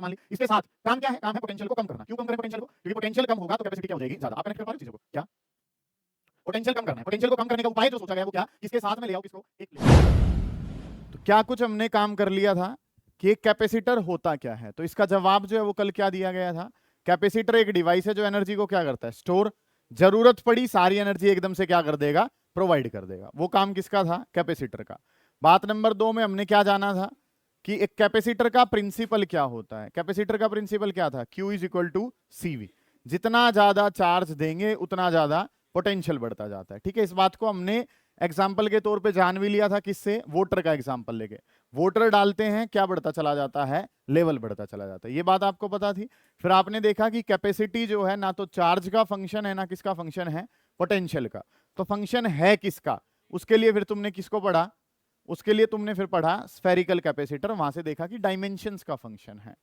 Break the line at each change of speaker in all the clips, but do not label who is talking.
मान ली। इसके साथ काम क्या है? काम है पोटेंशियल को कम करना। क्यों कम करें पोटेंशियल को? क्योंकि पोटेंशियल कम होगा तो कैपेसिटी क्या हो जाएगी? ज्यादा। आप कनेक्ट कर पा रहे हो चीजों को? क्या पोटेंशियल कम करना है? पोटेंशियल को कम करने का उपाय जो सोचा गया वो क्या? किसके साथ में ले आओ, किसको? एक तो क्या कुछ हमने काम कर लिया था कि एक कैपेसिटर होता क्या है। तो इसका जवाब जो है वो कल क्या दिया गया था? कैपेसिटर एक डिवाइस है जो एनर्जी को क्या करता है? स्टोर। जरूरत पड़ी सारी एनर्जी एकदम से क्या कर देगा? प्रोवाइड कर देगा। वो काम किसका था? कैपेसिटर का। बात नंबर 2 में हमने क्या जाना था कि एक कैपेसिटर का प्रिंसिपल क्या होता है। कैपेसिटर का प्रिंसिपल क्या था? Q is equal to CV। जितना ज्यादा चार्ज देंगे उतना ज्यादा पोटेंशियल बढ़ता जाता है। ठीक है, इस बात को हमने एग्जाम्पल के तौर पे जान भी लिया था। किससे? वोटर का एग्जाम्पल लेके। वोटर डालते हैं, क्या बढ़ता चला जाता है? लेवल बढ़ता चला जाता है। ये बात आपको पता थी। फिर आपने देखा कि कैपेसिटी जो है ना तो चार्ज का फंक्शन है ना किसका फंक्शन है? पोटेंशियल का। तो फंक्शन है किसका? उसके लिए फिर तुमने किसको पढ़ा? उसके लिए तुमने फिर पढ़ा स्फेरिकल कैपेसिटर। वहां से देखा कि डायमेंशंस का फंक्शन है।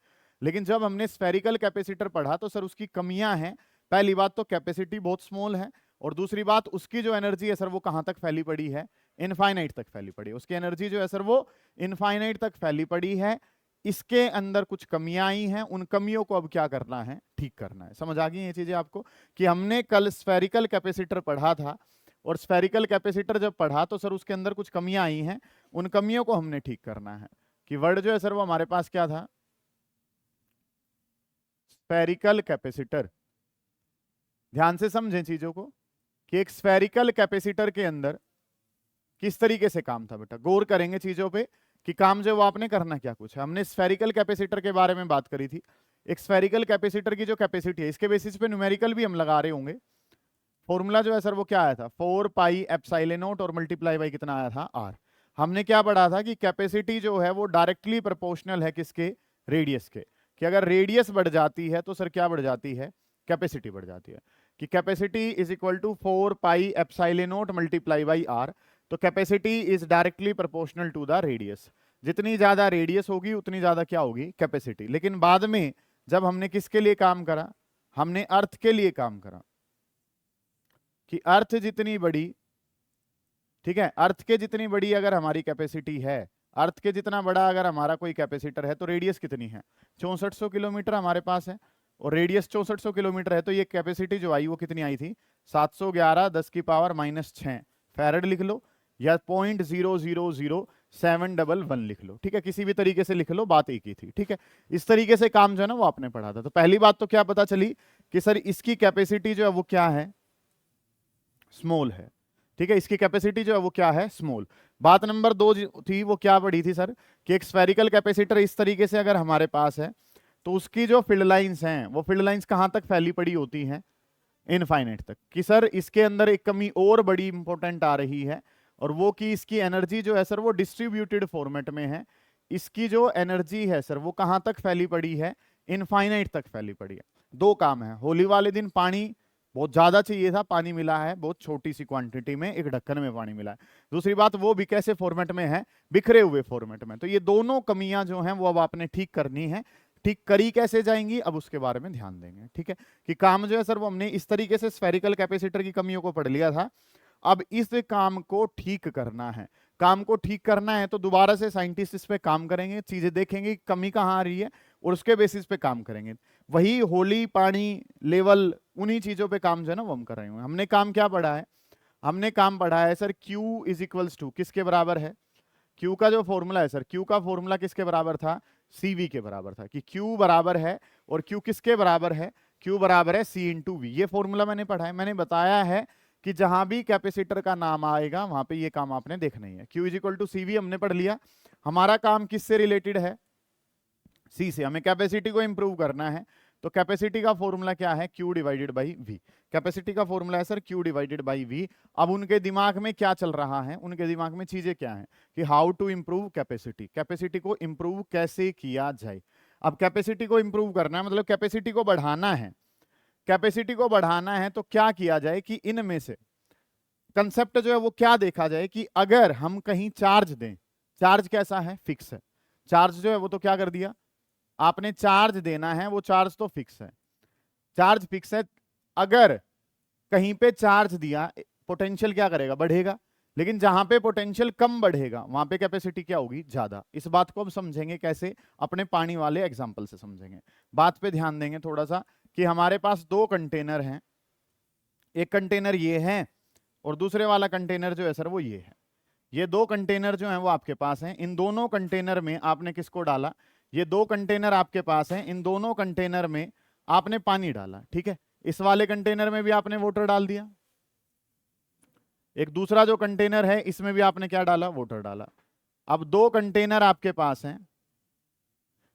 लेकिन जब हमने स्फेरिकल कैपेसिटर पढ़ा तो सर उसकी कमियां हैं। पहली बात तो कैपेसिटी बहुत स्मॉल है, और दूसरी बात उसकी जो एनर्जी है सर वो कहां तक फैली पड़ी है? इनफाइनाइट तक फैली पड़ी है। उसकी एनर्जी जो है सर वो इनफाइनाइट तक फैली पड़ी है। इसके अंदर कुछ कमियां आई हैं, उन कमियों को अब क्या करना है? ठीक करना है। समझ आ गई ये चीजें आपको कि हमने कल स्फेरिकल कैपेसिटर पढ़ा था, और स्फेरिकल कैपेसिटर जब पढ़ा तो सर उसके अंदर कुछ कमियां आई हैं, उन कमियों को हमने ठीक करना है। कि वर्ड जो है सर वो हमारे पास क्या था? Spherical capacitor. ध्यान से समझें चीजों को कि एक स्फेरिकल कैपेसिटर के अंदर किस तरीके से काम था। बेटा गौर करेंगे चीजों पे कि काम जो वो आपने करना क्या कुछ है। हमने स्फेरिकल कैपेसिटर के बारे में बात करी थी। एक स्फेरिकल कैपेसिटर की जो कैपेसिटी है, इसके बेसिस पे न्यूमेरिकल भी हम लगा रहे होंगे। फॉर्मूला जो है सर वो क्या आया था? 4 पाई एप्सिलॉन नॉट और मल्टीप्लाई बाई कितना आया था? R। हमने क्या पढ़ा था कि कैपेसिटी जो है वो डायरेक्टली प्रोपोर्शनल है किसके? रेडियस के। कि अगर रेडियस बढ़ जाती है तो सर क्या बढ़ जाती है? कैपेसिटी बढ़ जाती है। कि capacity is equal to 4 pi epsilon not multiply by R। तो capacity is directly proportional to the radius. जितनी ज्यादा रेडियस होगी उतनी ज्यादा क्या होगी? कैपेसिटी। लेकिन बाद में जब हमने किसके लिए काम करा? हमने अर्थ के लिए काम करा। कि अर्थ जितनी बड़ी, ठीक है, अर्थ के जितनी बड़ी अगर हमारी कैपेसिटी है, अर्थ के जितना बड़ा अगर हमारा कोई कैपेसिटर है, तो रेडियस कितनी है? 6400 किलोमीटर हमारे पास है, और रेडियस 6400 किलोमीटर है। तो ये कैपेसिटी जो आई वो कितनी आई थी? 711 10 की पावर -6 फैरेड लिख लो, या 0.000711 लिख लो। ठीक है, किसी भी तरीके से लिख लो, बात एक ही थी। ठीक है, इस तरीके से काम जो है ना वो आपने पढ़ा था। तो पहली बात तो क्या पता चली कि सर इसकी कैपेसिटी जो है वो क्या है? स्मॉल है। ठीक है, इसकी कैपेसिटी जो है वो क्या है? स्मॉल। बात नंबर 2 थी वो क्या पढ़ी थी सर? कि एक स्फेरिकल कैपेसिटर इस तरीके से अगर हमारे पास है तो उसकी जो फील्ड लाइंस हैं वो फील्ड लाइंस कहां तक फैली पड़ी होती हैं? इनफाइनाइट तक। कि सर इसके अंदर एक कमी और बड़ी इंपॉर्टेंट आ रही है, और वो कि इसकी एनर्जी जो है सर वो डिस्ट्रीब्यूटेड फॉर्मेट में है। इसकी जो एनर्जी है सर वो कहां तक फैली पड़ी है? इनफाइनाइट तक फैली पड़ी है। दो काम है, होली वाले दिन पानी बहुत ज्यादा चाहिए था, पानी मिला है बहुत छोटी सी क्वांटिटी में, एक ढक्कन में पानी मिला है। दूसरी बात वो भी कैसे फॉर्मेट में है? बिखरे हुए फॉर्मेट में। तो ये दोनों कमियां जो हैं वो अब आपने ठीक करनी है। ठीक करी कैसे जाएंगी अब उसके बारे में ध्यान देंगे। ठीक है, कि काम जो है सर वो हमने इस तरीके से स्फेरिकल कैपेसिटर की कमियों को पढ़ लिया था। अब इस काम को ठीक करना है। काम को ठीक करना है तो दोबारा से साइंटिस्ट इस पे काम करेंगे, चीजें देखेंगे कमी कहाँ आ रही है, और उसके बेसिस पे काम करेंगे। वही होली, पानी, लेवल, उन्हीं चीजों पे काम जो है ना वो हम कर रहे हैं। हमने काम क्या पढ़ा है? हमने काम पढ़ा है sir Q is equals to किसके बराबर है? Q का जो फॉर्मूला है सर, Q का फॉर्मूला किसके बराबर था? CV के बराबर था। कि Q बराबर है, और Q किसके बराबर है? Q बराबर है C इंटू V। ये फॉर्मूला मैंने पढ़ा है। मैंने बताया है कि जहां भी कैपेसिटर का नाम आएगा वहां पे ये काम आपने देखना ही है। Q is equal to CV हमने पढ़ लिया। हमारा काम किससे रिलेटेड है? C से। हमें कैपेसिटी को इंप्रूव करना है, तो कैपेसिटी का फॉर्मूला क्या है? Q divided by V। Capacity का फॉर्मूला है sir Q divided by V। अब उनके दिमाग में क्या चल रहा है? उनके दिमाग में चीजें क्या हैं कि how to improve capacity, capacity को इंप्रूव कैसे किया जाए। अब कैपेसिटी को इंप्रूव करना है मतलब कैपेसिटी को बढ़ाना है। कैपेसिटी को बढ़ाना है तो क्या किया जाए कि इनमें से कंसेप्ट जो है वो क्या देखा जाए कि अगर हम कहीं चार्ज दें, चार्ज कैसा है? फिक्स है। चार्ज जो है वो तो क्या कर दिया आपने? चार्ज देना है, वो चार्ज तो फिक्स है, चार्ज फिक्स है। अगर कहीं पे चार्ज दिया, पोटेंशियल क्या करेगा? बढ़ेगा। लेकिन जहां पे पोटेंशियल कम बढ़ेगा वहां पे कैपेसिटी क्या होगी, ज्यादा। इस बात को अब समझेंगे कैसे, अपने पानी वाले एग्जाम्पल से समझेंगे। बात पे ध्यान देंगे थोड़ा सा कि हमारे पास दो कंटेनर हैं, एक कंटेनर ये है और दूसरे वाला कंटेनर जो है सर वो ये है। ये दो कंटेनर जो हैं वो आपके पास हैं। इन दोनों कंटेनर में आपने किसको डाला, ये दो कंटेनर आपके पास हैं, इन दोनों कंटेनर में आपने पानी डाला, ठीक है। इस वाले कंटेनर में भी आपने वाटर डाल दिया, एक दूसरा जो कंटेनर है इसमें भी आपने क्या डाला, वाटर डाला। अब दो कंटेनर आपके पास हैं,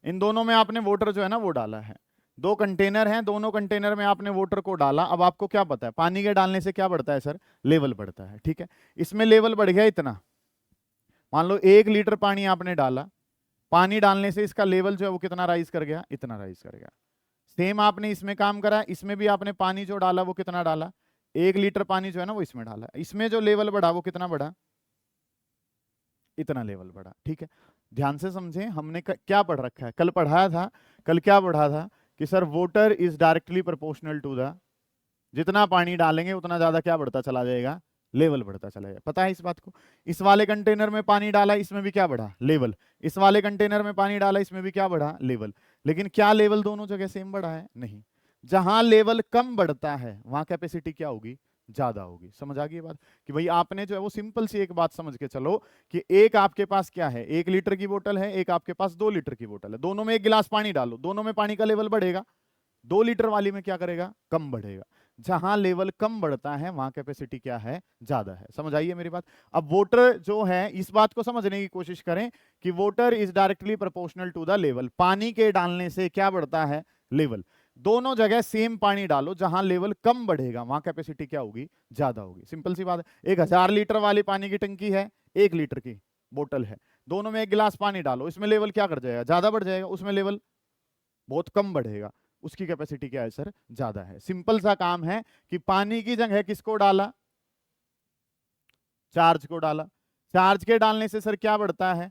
इन दोनों में आपने वाटर जो है ना वो डाला है। दो कंटेनर हैं, दोनों कंटेनर में आपने वाटर को डाला। अब आपको क्या पता है, पानी के डालने से क्या बढ़ता है सर, लेवल बढ़ता है, ठीक है। इसमें लेवल बढ़ गया इतना, मान लो 1 लीटर पानी आपने डाला, पानी डालने से इसका लेवल जो है वो कितना राइज कर गया, इतना राइज कर गया। सेम आपने इसमें काम करा, इसमें भी आपने पानी जो डाला वो कितना डाला, 1 लीटर पानी जो है ना वो इसमें डाला, इसमें जो लेवल बढ़ा वो कितना बढ़ा, इतना लेवल बढ़ा, ठीक है। ध्यान से समझें, हमने क्या पढ़ रखा है, कल पढ़ाया था, कल क्या पढ़ा था कि sir water is directly proportional to the, जितना पानी डालेंगे उतना ज्यादा क्या बढ़ता चला जाएगा, लेवल बढ़ता चला जाएगा। पता है इस बात को। इस वाले कंटेनर में पानी डाला, इसमें भी क्या बढ़ा, लेवल। इस वाले कंटेनर में पानी डाला, इसमें भी क्या बढ़ा, लेवल। लेकिन क्या लेवल दोनों जगह सेम बढ़ा है, नहीं। जहां लेवल कम बढ़ता है वहां कैपेसिटी क्या होगी, ज्यादा होगी। समझ आ गई बात कि भाई आपने जो है वो सिंपल सी एक बात समझ के चलो कि एक आपके पास क्या है, 1 लीटर की बोतल है, एक आपके पास 2 लीटर की बोतल है, दोनों में 1 गिलास पानी डालो, दोनों में पानी का लेवल बढ़ेगा, 2 लीटर वाली में क्या करेगा, कम बढ़ेगा। जहां लेवल कम बढ़ता है वहां कैपेसिटी क्या है, ज्यादा है। समझ आइए मेरी बात। अब वाटर जो है, इस बात को समझने की कोशिश करें कि water is directly proportional to the level, पानी के डालने से क्या बढ़ता है, लेवल। दोनों जगह सेम पानी डालो, जहां लेवल कम बढ़ेगा वहां कैपेसिटी क्या होगी, ज्यादा होगी। सिंपल सी बात है। एक 1000 लीटर वाली पानी की टंकी है, 1 लीटर की बोतल है, दोनों में 1 गिलास पानी डालो, इसमें लेवल क्या कर जाएगा, ज्यादा बढ़ जाएगा, उसमें लेवल बहुत कम बढ़ेगा, उसकी कैपेसिटी क्या है सर, ज्यादा है। सिंपल सा काम है कि पानी की जगह किसको डाला, चार्ज को डाला। चार्ज के डालने से सर क्या बढ़ता है,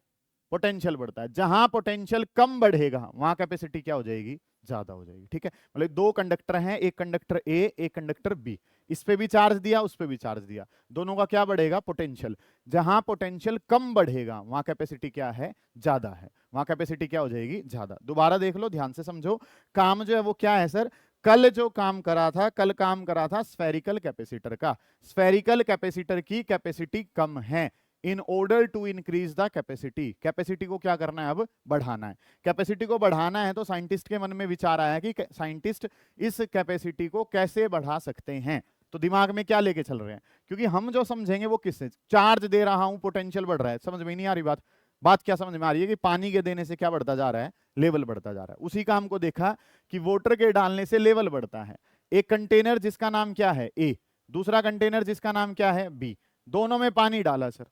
पोटेंशियल बढ़ता है। जहां पोटेंशियल कम बढ़ेगा वहां कैपेसिटी क्या हो जाएगी, ज्यादा हो जाएगी, ठीक है। मतलब दो कंडक्टर हैं, एक कंडक्टर ए, एक कंडक्टर बी, इस पे भी चार्ज दिया, उस पे भी चार्ज दिया, दोनों का क्या बढ़ेगा, पोटेंशियल। जहां पोटेंशियल कम बढ़ेगा वहां कैपेसिटी क्या है, ज्यादा है, वहां कैपेसिटी क्या हो जाएगी, ज्यादा। दोबारा देख लो, ध्यान से समझो। काम जो है वो क्या है सर, कल जो काम करा था, कल काम करा था स्फेरिकल कैपेसिटर का। स्फेरिकल कैपेसिटर की कैपेसिटी कम है, in order to increase the capacity, capacity को क्या करना है, अब बढ़ाना है। कैपेसिटी को बढ़ाना है तो साइंटिस्ट के मन में विचार आया कि साइंटिस्ट इस कैपेसिटी को कैसे बढ़ा सकते हैं। तो दिमाग में क्या लेके चल रहे हैं, क्योंकि हम जो समझेंगे वो किससे, चार्ज दे रहा हूं पोटेंशियल बढ़ रहा है, समझ में नहीं आ रही बात। बात क्या समझ में आ रही है कि पानी के देने से क्या बढ़ता जा रहा है, लेवल बढ़ता जा रहा है। उसी काम को देखा कि वाटर के डालने से लेवल बढ़ता है। एक कंटेनर जिसका नाम क्या है ए, दूसरा कंटेनर जिसका नाम क्या है बी, दोनों में पानी डाला सर,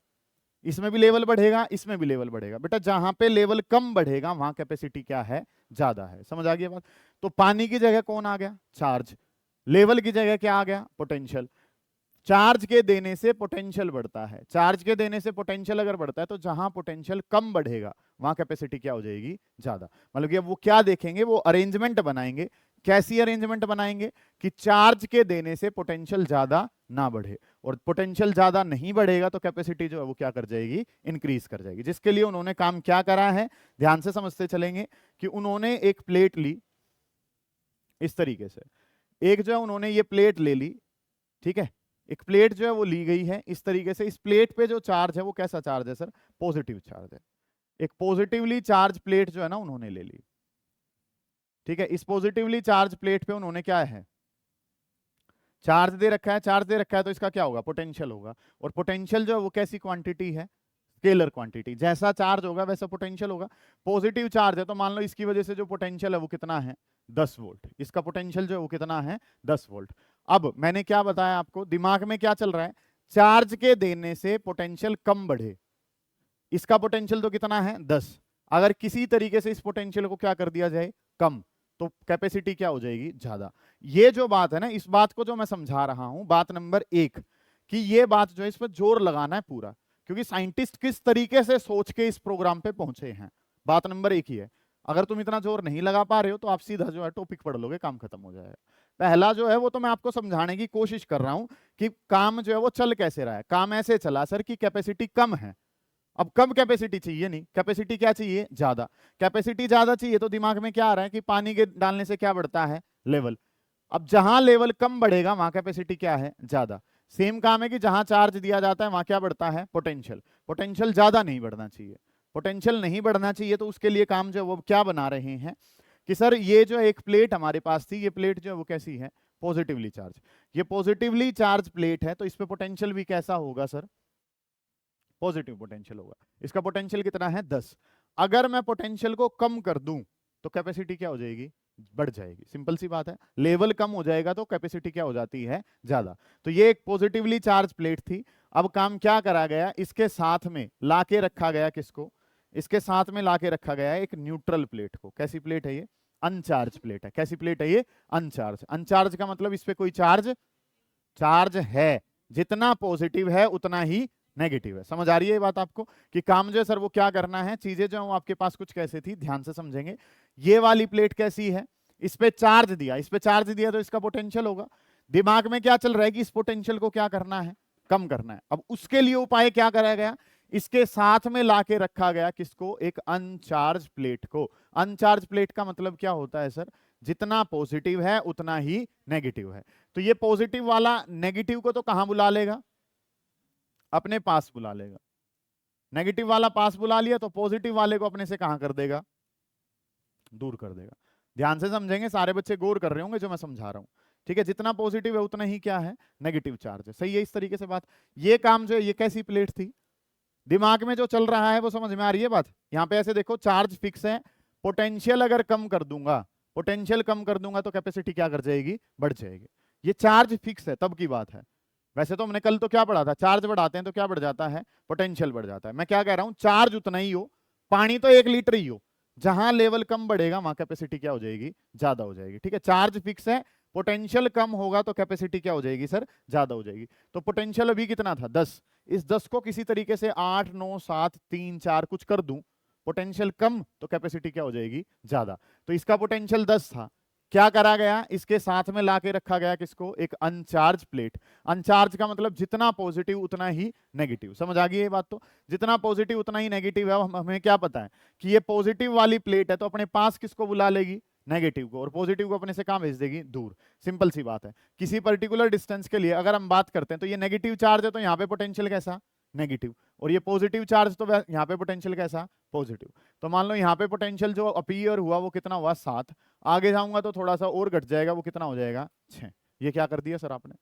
इसमें भी लेवल बढ़ेगा, इसमें भी लेवल बढ़ेगा। बेटा जहां पे लेवल कम बढ़ेगा वहां कैपेसिटी क्या है, ज्यादा है। समझ आ गया बात। तो पानी की जगह कौन आ गया, चार्ज। लेवल की जगह क्या आ गया, पोटेंशियल। चार्ज के देने से पोटेंशियल बढ़ता है, चार्ज के देने से पोटेंशियल अगर बढ़ता है तो जहां पोटेंशियल कम बढ़ेगा वहां कैपेसिटी क्या हो जाएगी, ज्यादा। मतलब कि अब वो क्या देखेंगे, वो अरेंजमेंट बनाएंगे। कैसी अरेंजमेंट बनाएंगे कि चार्ज के देने से पोटेंशियल ज्यादा ना बढ़े, और पोटेंशियल ज्यादा नहीं बढ़ेगा तो कैपेसिटी जो है वो क्या कर जाएगी, इंक्रीज कर जाएगी। जिसके लिए उन्होंने काम क्या करा है, ध्यान से समझते चलेंगे कि उन्होंने एक प्लेट ली इस तरीके से, एक जो है उन्होंने ये प्लेट ले ली, ठीक है। एक प्लेट जो है वो ली गई है इस तरीके से। इस प्लेट पे जो चार्ज है वो कैसा चार्ज है सर, पॉजिटिव चार्ज है। एक पॉजिटिवली चार्ज प्लेट जो है ना उन्होंने ले ली, ठीक है। इस पॉजिटिवली चार्ज प्लेट पे उन्होंने क्या है, चार्ज दे रखा है। चार्ज दे रखा है तो इसका क्या होगा, पोटेंशियल होगा। और पोटेंशियल जो है वो कैसी क्वांटिटी है, स्केलर क्वांटिटी। जैसा चार्ज होगा वैसा पोटेंशियल होगा। पॉजिटिव चार्ज है तो मान लो इसकी वजह से जो पोटेंशियल है वो कितना है, 10 वोल्ट। इसका पोटेंशियल जो है वो कितना है, 10 वोल्ट। अब मैंने क्या बताया आपको, दिमाग में क्या चल रहा है, चार्ज के देने से पोटेंशियल कम बढ़े, इसका पोटेंशियल तो कितना है, 10। अगर किसी तरीके से इस पोटेंशियल को क्या कर दिया जाए, कम, तो कैपेसिटी क्या हो जाएगी, ज्यादा। ये जो बात है ना, इस बात को जो मैं समझा रहा हूं, बात नंबर 1, कि ये बात जो है इस पर जोर लगाना है पूरा, क्योंकि साइंटिस्ट किस तरीके से सोच के इस प्रोग्राम पे पहुंचे हैं, बात नंबर 1 ही है। अगर तुम इतना जोर नहीं लगा पा रहे हो तो आप सीधा जो है टॉपिक पढ़ लोगे, काम खत्म हो जाएगा। पहला जो है वो तो मैं आपको समझाने की कोशिश कर रहा हूं कि काम जो है वो चल कैसे रहा है। काम ऐसे चला सर कि कैपेसिटी कम है। अब कम कैपेसिटी चाहिए नहीं, कैपेसिटी क्या चाहिए, ज्यादा। कैपेसिटी ज्यादा चाहिए तो दिमाग में क्या आ रहा है कि पानी के डालने से क्या बढ़ता है, लेवल। अब जहां लेवल कम बढ़ेगा वहां कैपेसिटी क्या है, ज्यादा। सेम काम है कि जहां चार्ज दिया जाता है वहां क्या बढ़ता है, पोटेंशियल। पोटेंशियल ज्यादा नहीं बढ़ना चाहिए, पोटेंशियल नहीं बढ़ना चाहिए। तो उसके लिए काम जो है वो क्या बना रहे हैं कि सर ये जो एक प्लेट हमारे पास थी, ये प्लेट जो है वो कैसी है, पॉजिटिवली चार्ज। ये पॉजिटिवली चार्ज प्लेट है तो इसमें पोटेंशियल भी कैसा होगा सर, पॉजिटिव पोटेंशियल होगा। इसका पोटेंशियल कितना है, 10। अगर मैं पोटेंशियल को कम कर दूं तो कैपेसिटी क्या हो जाएगी, बढ़ जाएगी। सिंपल सी बात है, लेवल कम हो जाएगा तो कैपेसिटी क्या हो जाती है, ज्यादा। तो ये एक पॉजिटिवली चार्ज प्लेट थी। अब काम क्या करा गया, इसके साथ में लाके रखा गया किसको, इसके साथ में लाके रखा गया एक न्यूट्रल प्लेट को। कैसी प्लेट है ये, अनचार्ज प्लेट है। कैसी प्लेट है ये, अनचार्ज। अनचार्ज का मतलब इस पे कोई चार्ज है, जितना पॉजिटिव है उतना ही नेगेटिव है। समझ आ रही है ये बात आपको कि काम जो है सर वो क्या करना है, चीजें जो है आपके पास कुछ कैसे थी, ध्यान से समझेंगे। ये वाली प्लेट कैसी है, इस पे चार्ज दिया, इस पे चार्ज दिया तो इसका पोटेंशियल होगा। दिमाग में क्या चल रहा है कि इस पोटेंशियल को क्या करना है, कम करना है। अब उसके लिए उपाय क्या करा गया, इसके साथ में लाके रखा गया किसको, एक अनचार्ज प्लेट को। अनचार्ज प्लेट का मतलब क्या होता है सर, जितना पॉजिटिव है उतना ही नेगेटिव है। तो ये पॉजिटिव वाला नेगेटिव को तो कहां बुला लेगा, अपने पास बुला लेगा। नेगेटिव वाला पास बुला लिया तो पॉजिटिव वाले को अपने से कहां कर देगा, दूर कर देगा। ध्यान से समझेंगे, सारे बच्चे गौर कर रहे होंगे जो मैं समझा रहा हूं। ठीक है, जितना पॉजिटिव है उतना ही क्या है, नेगेटिव चार्ज है। सही है इस तरीके से बात। ये काम जो है, ये कैसी प्लेट थी, दिमाग में जो चल रहा है वो समझ में आ रही है बात। यहां पे ऐसे देखो, चार्ज फिक्स है, पोटेंशियल अगर कम कर दूंगा, पोटेंशियल कम कर दूंगा तो कैपेसिटी क्या कर जाएगी, बढ़ जाएगी। ये चार्ज फिक्स है तब की बात है। वैसे तो हमने कल तो क्या पढ़ा था, चार्ज बढ़ाते हैं तो क्या बढ़ जाता है, पोटेंशियल बढ़ जाता है। मैं क्या कह रहा हूं, चार्ज उतना ही हो, पानी तो 1 लीटर ही हो, जहां लेवल कम बढ़ेगा वहां कैपेसिटी क्या हो जाएगी, ज्यादा हो जाएगी। ठीक है, चार्ज फिक्स है, पोटेंशियल कम होगा तो कैपेसिटी क्या हो जाएगी सर, ज्यादा हो जाएगी। तो पोटेंशियल अभी कितना था, 10। इस 10 को किसी तरीके से 8, 9, 7, 3, 4 कुछ कर दूं, पोटेंशियल कम तो कैपेसिटी क्या हो जाएगी, ज्यादा। तो इसका पोटेंशियल 10 था, क्या करा गया, इसके साथ में लाके रखा गया किसको, एक अनचार्ज प्लेट। अनचार्ज का मतलब जितना पॉजिटिव उतना ही नेगेटिव। समझ आ गई ये बात। तो जितना पॉजिटिव उतना ही नेगेटिव है। हमें क्या पता है कि ये पॉजिटिव वाली प्लेट है तो अपने पास किसको बुला लेगी, नेगेटिव को, और पॉजिटिव को अपने से कहां भेज देगी, दूर। सिंपल सी बात है। किसी पर्टिकुलर डिस्टेंस के लिए अगर हम बात करते हैं तो ये नेगेटिव चार्ज है तो यहाँ पे पोटेंशियल कैसा, नेगेटिव। और ये पॉजिटिव चार्ज तो यहाँ पे पोटेंशियल कैसा, पॉजिटिव। तो मान लो यहाँ पे पोटेंशियल जो अपीयर हुआ वो कितना हुआ, 7। आगे जाऊंगा तो थोड़ा सा और घट जाएगा, वो कितना हो जाएगा, 6। ये क्या कर दिया सर आपने।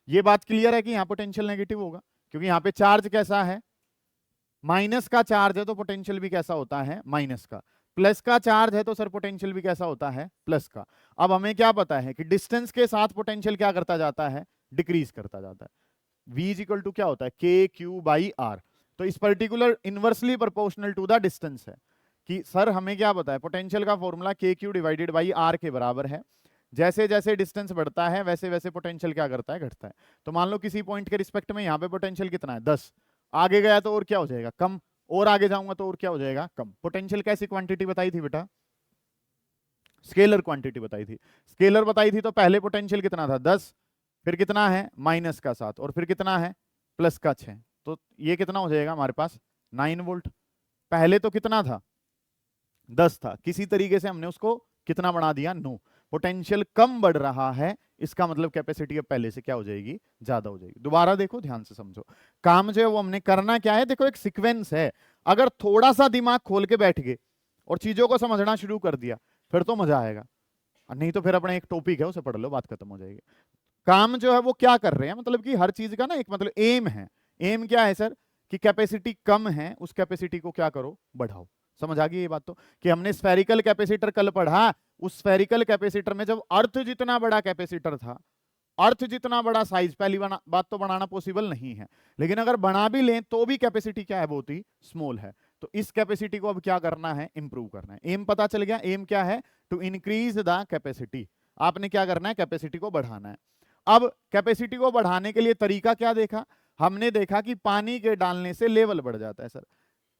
ये बात क्लियर है कि यहाँ पोटेंशियल नेगेटिव होगा, क्योंकि यहाँ पे चार्ज कैसा है, माइनस का चार्ज है तो पोटेंशियल भी कैसा होता है, माइनस का। प्लस का चार्ज है तो सर पोटेंशियल भी कैसा होता है, प्लस का। अब हमें क्या पता है कि डिस्टेंस के साथ पोटेंशियल क्या करता जाता है, डिक्रीज करता जाता है। V इक्वल टू क्या होता है, KQ/R। तो इस particular inversely proportional to the distance है कि सर हमें क्या पता है, पोटेंशियल का फॉर्मूला KQ/R के बराबर है। जैसे जैसे डिस्टेंस बढ़ता है वैसे वैसे पोटेंशियल क्या करता है, घटता है। तो मान लो किसी पॉइंट के रिस्पेक्ट में यहाँ पे पोटेंशियल कितना है, 10। आगे गया तो और क्या हो जाएगा, कम। और आगे जाऊंगा तो और क्या हो जाएगा, कम। पोटेंशियल कैसी क्वांटिटी बताई थी बेटा, स्केलर क्वांटिटी बताई थी। स्केलर बताई थी तो पहले पोटेंशियल कितना था, 10, फिर कितना है, माइनस का 7, और फिर कितना है, प्लस का 6। तो ये कितना हो जाएगा हमारे पास, 9 वोल्ट। पहले तो कितना था, 10 था, किसी तरीके से हमने उसको कितना बढ़ा दिया, 9। पोटेंशियल कम बढ़ रहा है, इसका मतलब कैपेसिटी अब पहले से क्या हो जाएगी, ज्यादा हो जाएगी। दोबारा देखो, ध्यान से समझो। काम जो है वो हमने करना क्या है, देखो एक सीक्वेंस है। अगर थोड़ा सा दिमाग खोल के बैठ गए और चीजों को समझना शुरू कर दिया फिर तो मजा आएगा, नहीं तो फिर अपना एक टॉपिक है उसे पढ़ लो, बात खत्म हो जाएगी। काम जो है वो क्या कर रहे हैं, मतलब कि हर चीज का ना एक मतलब एम है। एम क्या है सर, कि कैपेसिटी कम है, उस कैपेसिटी को क्या करो, बढ़ाओ। समझ आ गई ये बात। तो कि हमने स्फेरिकल कैपेसिटर कल पढ़ा, उस स्फेरिकल कैपेसिटर में जब अर्थ जितना बड़ा कैपेसिटर था, अर्थ जितना बड़ा साइज, पहली बात तो बनाना पॉसिबल नहीं है, लेकिन अगर बना भी लें तो भी कैपेसिटी क्या है, बहुत ही स्मॉल है। तो इस कैपेसिटी को अब क्या करना है, इंप्रूव करना है। एम पता चल गया, एम क्या है, टू इंक्रीज द कैपेसिटी। आपने क्या करना है, कैपेसिटी को बढ़ाना है। अब कैपेसिटी को बढ़ाने के लिए तरीका क्या देखा, हमने देखा कि पानी के डालने से लेवल बढ़ जाता है सर।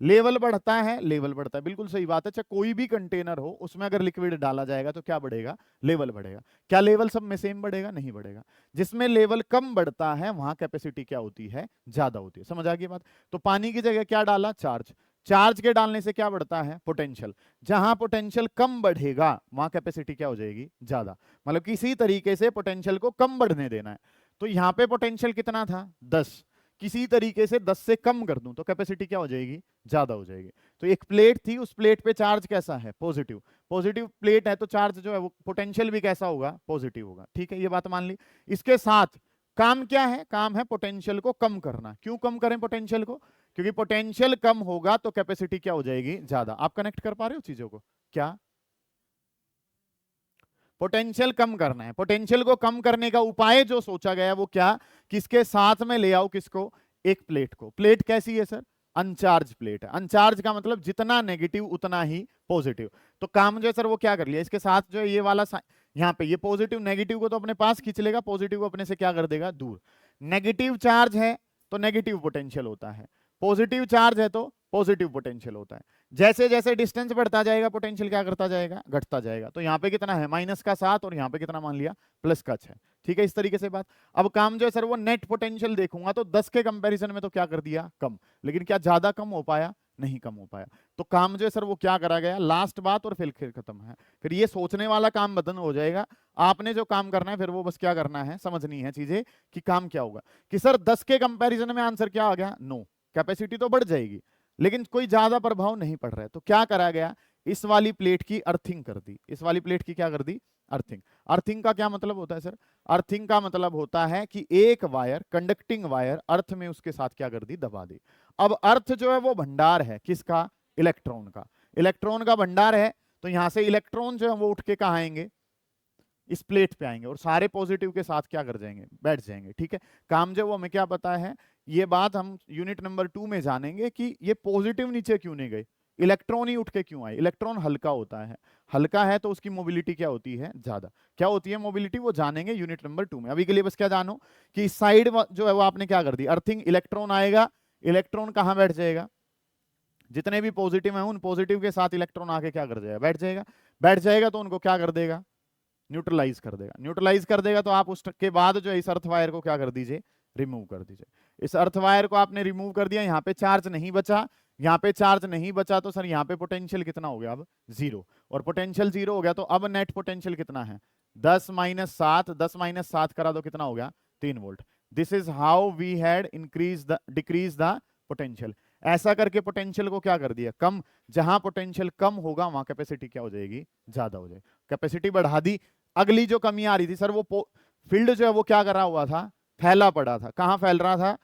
लेवल बढ़ता है, लेवल बढ़ता है, बिल्कुल सही बात है। चाहे कोई भी कंटेनर हो उसमें अगर लिक्विड डाला जाएगा तो क्या बढ़ेगा, लेवल बढ़ेगा। क्या लेवल सब में सेम बढ़ेगा, नहीं बढ़ेगा। जिसमें लेवल कम बढ़ता है वहां कैपेसिटी क्या होती है, ज्यादा होती है। समझ आ गई बात। तो पानी की जगह क्या डाला, चार्ज। चार्ज के डालने से क्या बढ़ता है, पोटेंशियल। जहां पोटेंशियल कम बढ़ेगा वहां कैपेसिटी क्या हो जाएगी, ज्यादा। मतलब किसी तरीके से पोटेंशियल को कम बढ़ने देना है। तो यहां पे पोटेंशियल कितना था, 10। किसी तरीके से 10 से कम कर दूं तो कैपेसिटी क्या हो जाएगी, ज्यादा हो जाएगी। तो एक प्लेट थी, उस प्लेट पे चार्ज कैसा है, पॉजिटिव। पॉजिटिव प्लेट है तो चार्ज जो है वो पोटेंशियल भी कैसा होगा, पॉजिटिव होगा। ठीक है, ये बात मान ली। इसके साथ काम क्या है, काम है पोटेंशियल को कम करना। क्यों कम करें पोटेंशियल को, क्योंकि पोटेंशियल कम होगा तो कैपेसिटी क्या हो जाएगी, ज्यादा। आप कनेक्ट कर पा रहे हो चीजों को, क्या पोटेंशियल कम करना है। पोटेंशियल को कम करने का उपाय जो सोचा गया वो क्या, किसके साथ में ले आओ, किसको, एक प्लेट को। प्लेट कैसी है सर, अनचार्ज प्लेट है। अनचार्ज का मतलब जितना नेगेटिव उतना ही पॉजिटिव। तो काम जो है सर वो क्या कर लिया, इसके साथ जो है ये वाला यहाँ पे ये पॉजिटिव नेगेटिव को तो अपने पास खींच लेगा, पॉजिटिव को अपने से क्या कर देगा, दूर। नेगेटिव चार्ज है तो नेगेटिव पोटेंशियल होता है, पॉजिटिव चार्ज है तो पॉजिटिव पोटेंशियल होता है। जैसे जैसे डिस्टेंस बढ़ता जाएगा पोटेंशियल क्या करता जाएगा, घटता जाएगा। तो यहाँ पे कितना है, -7, और यहाँ पे कितना मान लिया, +6। ठीक है, इस तरीके से बात। अब काम जो है सर वो नेट पोटेंशियल देखूंगा तो 10 के कंपैरिजन में तो क्या कर दिया, कम। लेकिन क्या ज्यादा कम हो पाया, नहीं कम हो पाया। तो काम जो है सर वो क्या करा गया, लास्ट बात और फिर खत्म है। फिर ये सोचने वाला काम बदन हो जाएगा। आपने जो काम करना है फिर वो बस क्या करना है, समझनी है चीजें कि काम क्या होगा। कि सर 10 के कंपैरिजन में आंसर क्या आ गया, नो। कैपेसिटी तो बढ़ जाएगी लेकिन कोई ज्यादा प्रभाव नहीं पड़ रहा है। तो क्या करा गया, इस वाली प्लेट की अर्थिंग कर दी। इस वाली प्लेट की क्या कर दी, अर्थिंग। अर्थिंग का क्या मतलब होता है सर, अर्थिंग का मतलब होता है कि एक वायर, कंडक्टिंग वायर, अर्थ में उसके साथ क्या कर दी, दबा दी। अब अर्थ जो है वो भंडार है किसका, इलेक्ट्रॉन का। इलेक्ट्रॉन का भंडार है तो यहां से इलेक्ट्रॉन जो है वो उठ के कहां आएंगे, इस प्लेट पे आएंगे और सारे पॉजिटिव के साथ क्या कर जाएंगे, बैठ जाएंगे। ठीक है, काम जो वो हमें क्या पता है, ये बात हम यूनिट नंबर 2 में जानेंगे कि ये पॉजिटिव नीचे क्यों नहीं गए, इलेक्ट्रॉन ही उठ के क्यों आए। इलेक्ट्रॉन हल्का होता है, हल्का है तो उसकी मोबिलिटी क्या होती है, ज्यादा। क्या होती है मोबिलिटी, वो जानेंगे यूनिट नंबर 2 में। अभी के लिए बस क्या जानो कि इस साइड जो है वो आपने क्या कर दी, अर्थिंग। इलेक्ट्रॉन आएगा, इलेक्ट्रॉन कहां बैठ जाएगा, जितने भी पॉजिटिव हैं उन पॉजिटिव के साथ इलेक्ट्रॉन आके क्या कर जाएगा, बैठ जाएगा। बैठ जाएगा तो उनको क्या कर देगा, न्यूट्रलाइज कर देगा। न्यूट्रलाइज कर देगा तो आप उसके बाद जो है इस अर्थ वायर को क्या कर दीजिए, रिमूव कर दीजिए। इस अर्थ वायर को आपने रिमूव कर दिया, यहाँ पे चार्ज नहीं बचा। यहाँ पे चार्ज नहीं बचा तो सर यहाँ पे पोटेंशियल कितना हो गया, अब 0। और पोटेंशियल 0 हो गया तो अब नेट पोटेंशियल कितना है, 10 - 7। 10 - 7 करा दो कितना हो गया, 3 volt. This is how we had decrease the potential. ऐसा करके पोटेंशियल को क्या कर दिया, कम। जहां पोटेंशियल कम होगा वहां कैपेसिटी क्या हो जाएगी, ज्यादा हो जाएगी। कैपेसिटी बढ़ा दी। अगली जो कमी आ रही थी सर, वो फील्ड जो है वो क्या करा हुआ था, फैला पड़ा था। कहां फैल रहा था,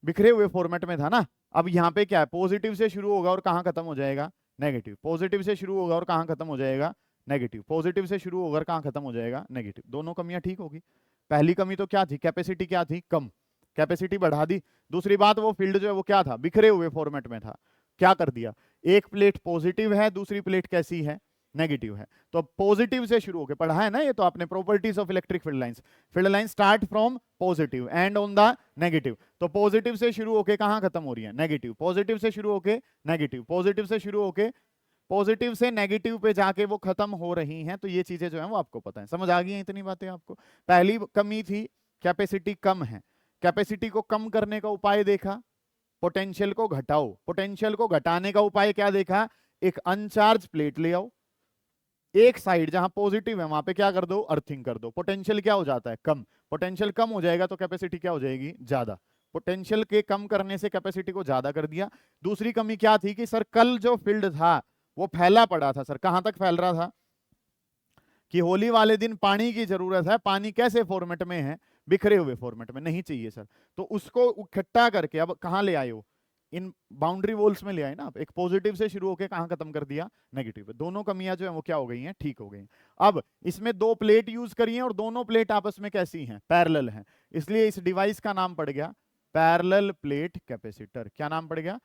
बिखरे हुए फॉर्मेट में था ना। अब यहाँ पे क्या है, पॉजिटिव से शुरू होगा और कहां खत्म हो जाएगा, नेगेटिव। पॉजिटिव से शुरू होगा और कहां खत्म हो जाएगा, नेगेटिव। पॉजिटिव से शुरू होगा और कहां खत्म हो जाएगा, नेगेटिव। दोनों कमियां ठीक होगी। पहली कमी तो क्या थी, कैपेसिटी क्या थी, कम। कैपेसिटी बढ़ा दी। दूसरी बात, वो फील्ड जो है वो क्या था, बिखरे हुए फॉर्मेट में था। क्या कर दिया, एक प्लेट पॉजिटिव है, दूसरी प्लेट कैसी है, नेगेटिव है। तो पॉजिटिव से शुरू होकर पढ़ा है ना ये तो आपने, properties of electric field lines. Field line start from positive and on the negative. तो पॉजिटिव से शुरू होकर कहां खत्म हो रही है, नेगेटिव। पॉजिटिव से शुरू होकर नेगेटिव, पॉजिटिव से शुरू होकर पॉजिटिव से नेगेटिव पे जाके वो खत्म हो रही हैं। तो ये चीजें जो है वो आपको पता है, समझ आ गई हैं इतनी बातें आपको। पहली कमी थी कैपेसिटी कम है, कैपेसिटी को कम करने का उपाय देखा, पोटेंशियल को घटाओ। पोटेंशियल को घटाने का उपाय क्या देखा, एक अनचार्ज प्लेट ले आओ, एक साइड जहां पॉजिटिव है वहां पे क्या कर दो, अर्थिंग कर दो। पोटेंशियल क्या हो जाता है, कम। पोटेंशियल कम हो जाएगा तो कैपेसिटी क्या हो जाएगी, ज्यादा। पोटेंशियल के कम करने से कैपेसिटी को ज्यादा कर दिया। दूसरी कमी क्या थी कि सर कल जो फील्ड था वो फैला पड़ा था। सर कहां तक फैल रहा था, कि होली वाले दिन पानी की जरूरत है, पानी कैसे फॉर्मेट में है, बिखरे हुए फॉर्मेट में, नहीं चाहिए सर। तो उसको इकट्ठा करके अब कहां ले आए हो, इन बाउंड्री वॉल्स में ले आए ना आप। एक पॉजिटिव से शुरू होकर कहां खत्म कर दिया, नेगेटिव पे। दोनों कमियां जो है वो क्या हो गई हैं, ठीक हो गई। अब इसमें 2 प्लेट यूज करी हैं और दोनों प्लेट आपस में कैसी हैं, पैरेलल हैं। इसलिए इस डिवाइस का नाम पड़ गया पैरेलल प्लेट कैपेसिटर। क्या नाम पड़ गया,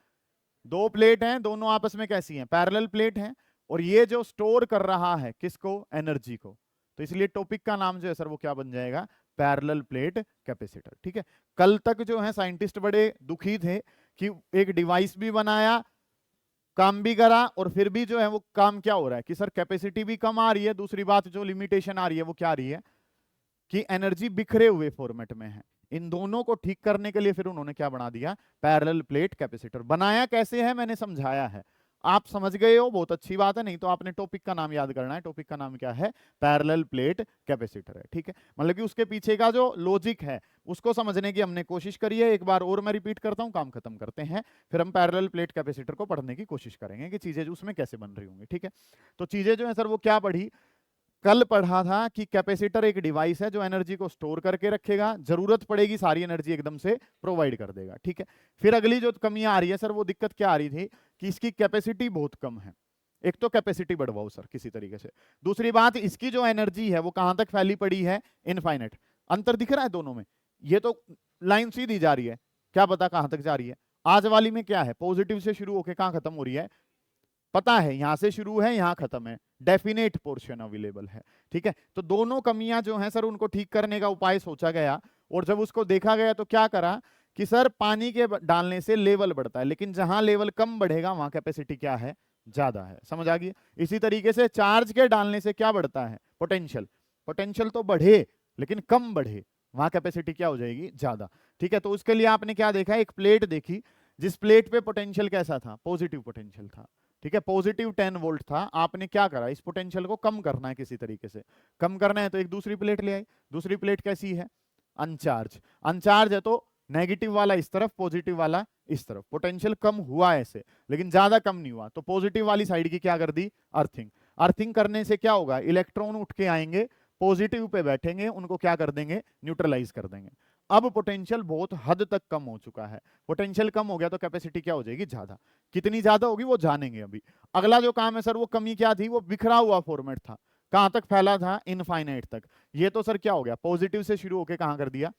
2 प्लेट हैं, दोनों आपस में कैसी हैं, पैरेलल प्लेट हैं। और ये जो स्टोर कर रहा है किसको, एनर्जी को। तो इसलिए टॉपिक का नाम जो है सर वो क्या बन जाएगा, पैरेलल प्लेट कैपेसिटर। ठीक है, कल तक जो है साइंटिस्ट बड़े दुखी थे कि एक डिवाइस भी बनाया, काम भी करा, और फिर भी जो है वो काम क्या हो रहा है कि सर कैपेसिटी भी कम आ रही है। दूसरी बात जो लिमिटेशन आ रही है वो क्या आ रही है कि एनर्जी बिखरे हुए फॉर्मेट में है। इन दोनों को ठीक करने के लिए फिर उन्होंने क्या बना दिया, पैरेलल प्लेट कैपेसिटर। बनाया कैसे है मैंने समझाया है, आप समझ गए हो, बहुत अच्छी बात है। नहीं तो आपने टॉपिक का नाम याद करना है, टॉपिक का नाम क्या है, पैरेलल प्लेट कैपेसिटर है। ठीक है, मतलब कि उसके पीछे का जो लॉजिक है उसको समझने की हमने कोशिश करी है। एक बार और मैं रिपीट करता हूं, काम खत्म करते हैं, फिर हम पैरेलल प्लेट कैपेसिटर को पढ़ने की कोशिश करेंगे कि चीजें उसमें कैसे बन रही होंगी। ठीक है, तो चीजें जो है सर वो क्या पढ़ी, कल पढ़ा था कि कैपेसिटर एक डिवाइस है जो एनर्जी को स्टोर करके रखेगा, जरूरत पड़ेगी सारी एनर्जी एकदम से प्रोवाइड कर देगा। ठीक है, फिर अगली जो कमियां आ रही है सर, वो दिक्कत क्या आ रही थी कि इसकी कैपेसिटी बहुत कम है। एक तो कैपेसिटी बढ़वाओ सर किसी तरीके से, दूसरी बात इसकी जो एनर्जी है वो कहां तक फैली पड़ी है, इनफाइनाइट। अंतर दिख रहा है दोनों में, ये तो लाइन सीधी जा रही है, क्या पता कहां तक जा रही है। आज वाली में क्या है, पॉजिटिव से शुरू होकर कहां खत्म हो रही है, पता है यहां से शुरू है यहां खत्म है, डेफिनेट पोर्शन अवेलेबल है। ठीक है, तो दोनों कमियां जो हैं सर उनको ठीक करने का उपाय सोचा गया, और जब उसको देखा गया तो क्या करा कि सर पानी के डालने से लेवल बढ़ता है, लेकिन जहां लेवल कम बढ़ेगा वहां कैपेसिटी क्या है, ज्यादा है। समझ आ गई। इसी तरीके से चार्ज के डालने से क्या बढ़ता है, पोटेंशियल। पोटेंशियल तो बढ़े लेकिन कम बढ़े, वहां कैपेसिटी क्या हो जाएगी, ज्यादा। ठीक है, तो उसके लिए आपने क्या देखा, एक प्लेट देखी जिस प्लेट पे पोटेंशियल कैसा था, पॉजिटिव पोटेंशियल था। ठीक है, पॉजिटिव 10 वोल्ट था। आपने क्या करा, इस पोटेंशियल को कम करना है, किसी तरीके से कम करना है, तो एक दूसरी प्लेट ले आई। दूसरी प्लेट कैसी है, अनचार्ज। अनचार्ज है तो नेगेटिव वाला इस तरफ, पॉजिटिव वाला इस तरफ। पोटेंशियल कम हुआ ऐसे, लेकिन ज्यादा कम नहीं हुआ, तो पॉजिटिव वाली साइड की क्या कर दी, अर्थिंग। अर्थिंग करने से क्या होगा, इलेक्ट्रॉन उठ के आएंगे, पॉजिटिव पे बैठेंगे, उनको क्या कर देंगे, न्यूट्रलाइज कर देंगे। अब पोटेंशियल बहुत हद तक कम हो चुका है। पोटेंशियल कम हो गया तो कैपेसिटी क्या हो जाएगी, ज्यादा। कितनी ज्यादा होगी वो जानेंगे अभी। अगला जो काम है सर, वो कमी क्या थी, वो बिखरा हुआ फॉर्मेट था। कहां तक फैला था, इनफाइनाइट तक। ये तो सर क्या हो गया, पॉजिटिव से शुरू होकर कहां कर दिया,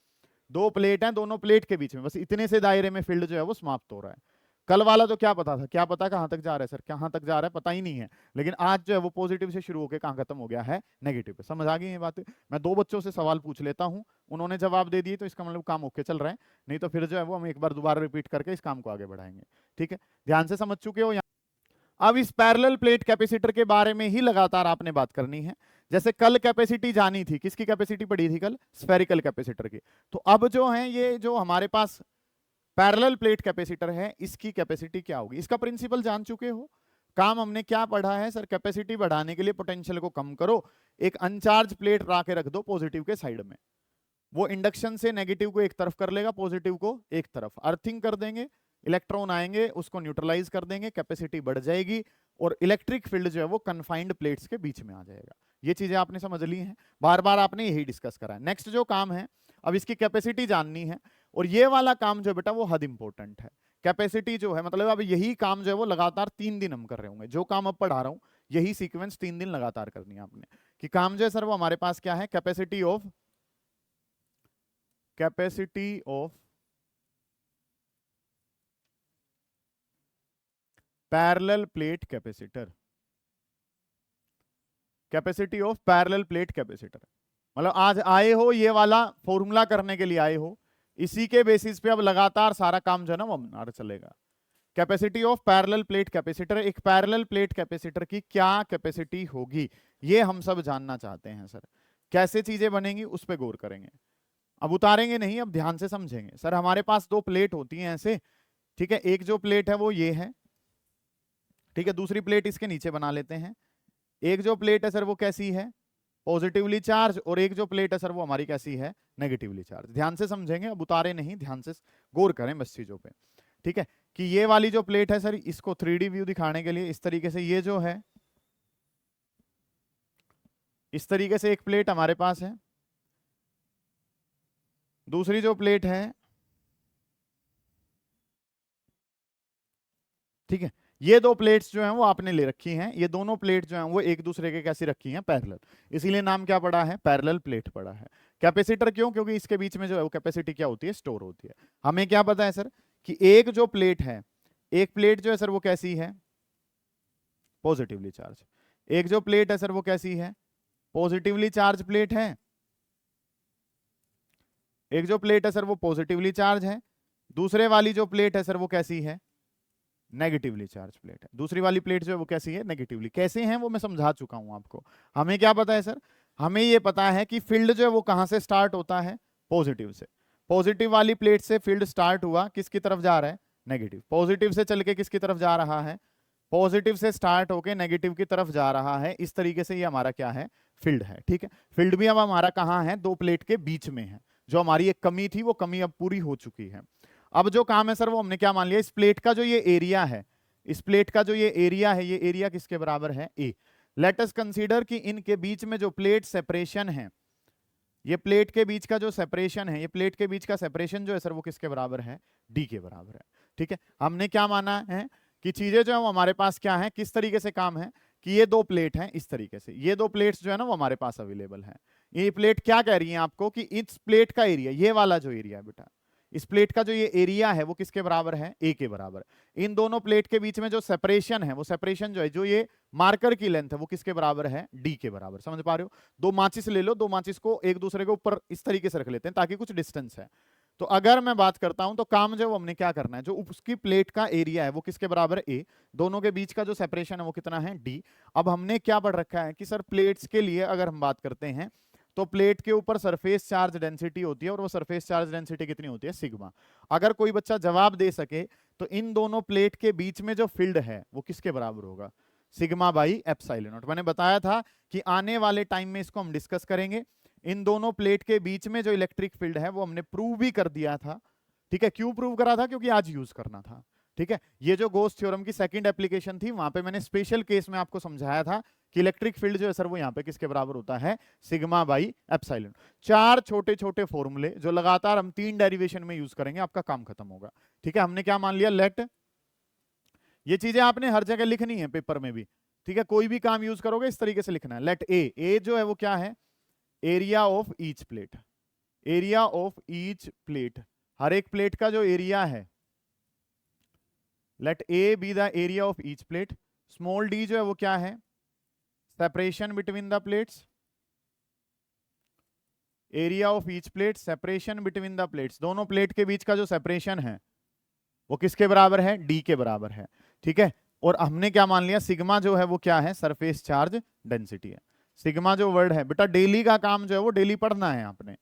दो प्लेट हैं, दोनों प्लेट के बीच में बस इतने से दायरे में फील्ड जो है वो समाप्त हो रहा है। कल वाला तो क्या पता था, क्या पता कहां तक जा रहा है सर, कहां तक जा रहा है पता ही नहीं है। लेकिन आज जो है वो पॉजिटिव से शुरू होकर कहां खत्म हो गया है, नेगेटिव पे। समझ आ गई ये बात। मैं दो बच्चों से सवाल पूछ लेता हूं, उन्होंने जवाब दे दिए तो इसका मतलब काम ओके चल रहा है, नहीं तो फिर जो है वो हम एक बार दोबारा रिपीट करके इस काम को आगे बढ़ाएंगे। ठीक है, ध्यान से समझ चुके हो। अब इस पैरेलल प्लेट कैपेसिटर के बारे में ही लगातार आपने बात करनी है। जैसे कल कैपेसिटी जानी थी, किसकी कैपेसिटी पड़ी थी कल, स्फेरिकल कैपेसिटर की। तो अब जो है ये जो हमारे पास पैरेलल प्लेट कैपेसिटर है, इसकी कैपेसिटी क्या होगी, इसका प्रिंसिपल जान चुके हो। काम हमने क्या पढ़ा है सर, कैपेसिटी बढ़ाने के लिए पोटेंशियल को कम करो, एक अनचार्ज प्लेट ला के रख दो पॉजिटिव के साइड में, वो इंडक्शन से नेगेटिव को एक तरफ कर लेगा, पॉजिटिव को एक तरफ। अर्थिंग कर देंगे, इलेक्ट्रॉन आएंगे, उसको न्यूट्रलाइज कर देंगे, कैपेसिटी बढ़ जाएगी, और इलेक्ट्रिक फील्ड जो है वो कन्फाइंड प्लेट्स के बीच में आ जाएगा। ये चीजें आपने समझ ली हैं, बार बार आपने यही डिस्कस करा है। नेक्स्ट जो काम है, अब इसकी कैपेसिटी जाननी है, और ये वाला काम जो बेटा वो हद इंपॉर्टेंट है। कैपेसिटी जो है मतलब अब यही काम जो है वो लगातार 3 दिन हम कर रहे होंगे, जो काम अब पढ़ा रहा हूं यही सीक्वेंस 3 दिन लगातार करनी है आपने। कि काम जो है सर वो हमारे पास क्या है, capacity of parallel plate capacitor. Capacity of parallel plate capacitor मतलब आज आए हो ये वाला फॉर्मूला करने के लिए आए हो, इसी के बेसिस पे अब लगातार सारा काम जो है ना वो अपना चलेगा। Capacity of parallel plate capacitor, एक पैरेलल प्लेट कैपेसिटर की क्या कैपेसिटी होगी, ये हम सब जानना चाहते हैं सर। कैसे चीजें बनेंगी उस पर गौर करेंगे, अब उतारेंगे नहीं, अब ध्यान से समझेंगे। सर हमारे पास दो प्लेट होती हैं ऐसे, ठीक है, एक जो प्लेट है वो ये है, ठीक है, दूसरी प्लेट इसके नीचे बना लेते हैं। एक जो प्लेट है सर वो कैसी है, पॉजिटिवली चार्ज, और एक जो प्लेट है सर वो हमारी कैसी है, नेगेटिवली चार्ज। ध्यान से समझेंगे, अब उतारे नहीं, ध्यान से गौर करें बस चीजों पे। ठीक है, कि ये वाली जो प्लेट है सर, इसको 3D व्यू दिखाने के लिए इस तरीके से, ये जो है इस तरीके से एक प्लेट हमारे पास है, दूसरी जो प्लेट है, ठीक है, ये दो प्लेट्स जो हैं वो आपने ले रखी हैं, ये दोनों प्लेट जो हैं वो एक दूसरे के कैसी रखी हैं, पैरेलल, इसीलिए नाम क्या पड़ा है, पैरेलल प्लेट पड़ा है। कैपेसिटर क्यों, क्योंकि इसके बीच में जो है वो कैपेसिटी क्या होती है, स्टोर होती है। हमें क्या पता है सर कि एक जो प्लेट है, एक प्लेट जो है सर वो कैसी है, पॉजिटिवली चार्ज। एक जो प्लेट है सर वो कैसी है, पॉजिटिवली चार्ज प्लेट है। एक जो प्लेट है सर वो पॉजिटिवली चार्ज है, दूसरे वाली जो प्लेट है सर वो कैसी है, नेगेटिवली चार्ज प्लेट है। दूसरी वाली प्लेट जो है वो कैसी है, नेगेटिवली। कैसे हैं वो मैं समझा चुका हूं आपको। हमें क्या पता है सर, हमें ये पता है कि फील्ड जो है वो कहां से स्टार्ट होता है, पॉजिटिव से। पॉजिटिव वाली प्लेट से फील्ड स्टार्ट हुआ, किसकी तरफ जा रहा है, नेगेटिव। पॉजिटिव से चल के किसकी तरफ जा रहा है, पॉजिटिव से स्टार्ट होके नेगेटिव की तरफ जा रहा है। इस तरीके से ये हमारा क्या है, फील्ड है। ठीक है, फील्ड भी अब हमारा कहाँ है, दो प्लेट के बीच में है। जो हमारी एक कमी थी वो कमी अब पूरी हो चुकी है। अब जो काम है सर वो हमने क्या मान लिया, इस प्लेट का जो ये एरिया है, इस प्लेट का जो ये एरिया है, ये एरिया किसके बराबर है, ए। लेट अस कंसीडर कि इनके बीच में जो प्लेट सेपरेशन है, ये प्लेट के बीच का जो सेपरेशन है, ये प्लेट के बीच का सेपरेशन जो है सर वो किसके बराबर है, डी के बराबर है। ठीक है, हमने क्या माना है कि चीजें जो है वो हमारे पास क्या है, किस तरीके से काम है कि ये दो प्लेट हैं, इस तरीके से ये दो प्लेट्स जो है ना वो हमारे पास अवेलेबल है। ये प्लेट क्या कह रही है आपको कि इस प्लेट का एरिया, ये वाला जो एरिया है बेटा, इस प्लेट का जो ये एरिया है वो किसके बराबर है, ए के बराबर। इन दोनों प्लेट के बीच में जो सेपरेशन है, वो सेपरेशन जो है, जो ये मार्कर की लेंथ है वो किसके बराबर है, डी के बराबर। समझ पा रहे हो, दो माचिस ले लो, दो माचिस को एक दूसरे के ऊपर इस तरीके से रख लेते हैं ताकि कुछ डिस्टेंस है। तो अगर मैं बात करता हूं तो काम जो हमने क्या करना है, जो उसकी प्लेट का एरिया है वो किसके बराबर है, ए। दोनों के बीच का जो सेपरेशन है वो कितना है, डी। अब हमने क्या पढ़ रखा है कि सर प्लेट्स के लिए अगर हम बात करते हैं तो प्लेट के ऊपर सरफेस चार्ज डेंसिटी होती है, और वो सरफेस चार्ज डेंसिटी कितनी होती है, सिग्मा। अगर कोई बच्चा जवाब दे सके तो इन दोनों प्लेट के बीच में जो फील्ड है वो किसके बराबर होगा, सिग्मा बाई एप्सिलॉन नॉट। मैंने बताया था कि आने वाले टाइम में इसको हम डिस्कस करेंगे। इन दोनों प्लेट के बीच में जो इलेक्ट्रिक फील्ड है वो हमने प्रूव भी कर दिया था। ठीक है, क्यों प्रूव करा था, क्योंकि आज यूज करना था। ठीक है, ये जो गोस थ्योरम की सेकंड एप्लीकेशन थी, वहां पे मैंने स्पेशल केस में आपको समझाया था कि इलेक्ट्रिक फील्ड जो है सर वो यहाँ पे किसके बराबर होता है, सिग्मा बाई एप्सिलॉन। चार छोटे छोटे फॉर्मूले जो लगातार हम 3 डेरिवेशन में यूज करेंगे, आपका काम खत्म होगा। ठीक है, हमने क्या मान लिया, लेट, ये चीजें आपने हर जगह लिखनी है पेपर में भी। ठीक है, कोई भी काम यूज करोगे इस तरीके से लिखना है। लेट ए जो है वो क्या है, area of each plate. Area of each plate, हर एक प्लेट का जो एरिया है, let A be the area of each plate. Small D जो है वो क्या है, separation between the plates. Area of each plate, separation between the plates, दोनों प्लेट के बीच का जो सेपरेशन है वो किसके बराबर है, डी के बराबर है। ठीक है, और हमने क्या मान लिया, सिग्मा जो है वो क्या है, सरफेस चार्ज डेंसिटी है। सिग्मा जो वर्ड है बेटा, डेली का काम जो है वो डेली पढ़ना है आपने।